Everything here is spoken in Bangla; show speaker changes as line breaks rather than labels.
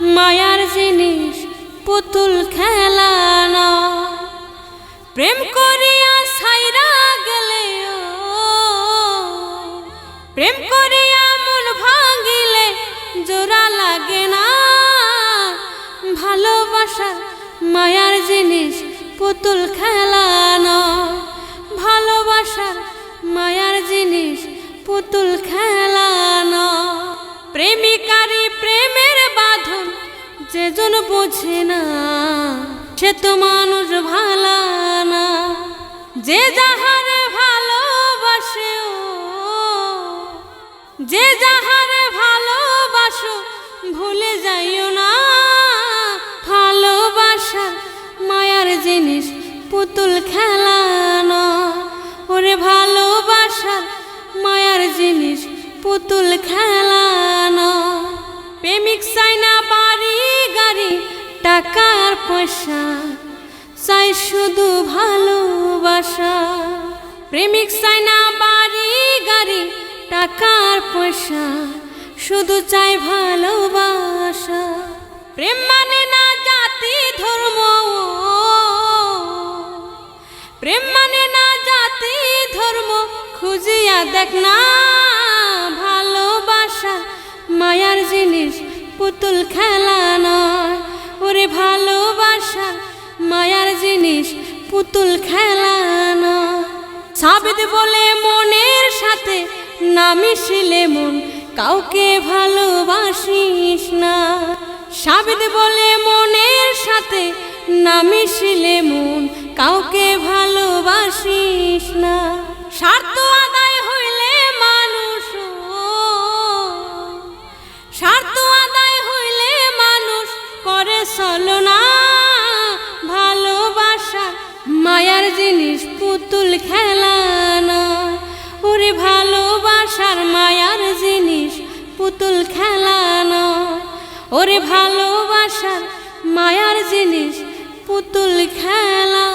মায়ার জিনিস পুতুল খেলা না। প্রেম করিয়া ছাইরা গেলে প্রেম করিয়া মন ভাঙিলে জোড়া লাগে না। ভালোবাসা মায়ার জিনিস পুতুল খেলা না। ভালোবাসা মায়ার জিনিস পুতুল খেলা না। প্রেমিকারি প্রেমের বাঁধন যেজন বোঝে না সে তো মানুষ ভালা না। যে যাহারে ভালোবাসে যে যাহারে ভালোবাসো ভুলে যাইও না। ভালোবাসা মায়ার জিনিস পুতুল খেলা না। ওরে ভালোবাসা মায়ার জিনিস পুতুল খেলা না। প্রেমিক চাই না বাড়ি গাড়ি টাকার পয়সা, চাই শুধু ভালোবাসা। প্রেমিক চাই না বাড়ি গাড়ি টাকার পয়সা, শুধু চাই ভালোবাসা। প্রেম মানে না জাতি ধর্ম, প্রেম মানে না জাতি ধর্ম, খুঁজিয়া দেখ না। ভালোবাসা মায়ার জিনিস পুতুল খেলা নয়। ওরে ভালোবাসা মায়ার জিনিস পুতুল খেলা নয়। সাবিত বলে মনের সাথে না মিশিলে মন কাউকে ভালোবাসিস না। সাবিত বলে মনের সাথে না মিশিলে মন কাউকে ভালোবাসিস না। স্বার্থ আদায় হইলে মানুষ, স্বার্থ আদায় হইলে মানুষ করে ছলনা। ভালোবাসা মায়ার জিনিস পুতুল খেলা না। ওরে ভালোবাসার মায়ার জিনিস পুতুল খেলা না। ওরে ভালোবাসার মায়ার জিনিস পুতুল খেলা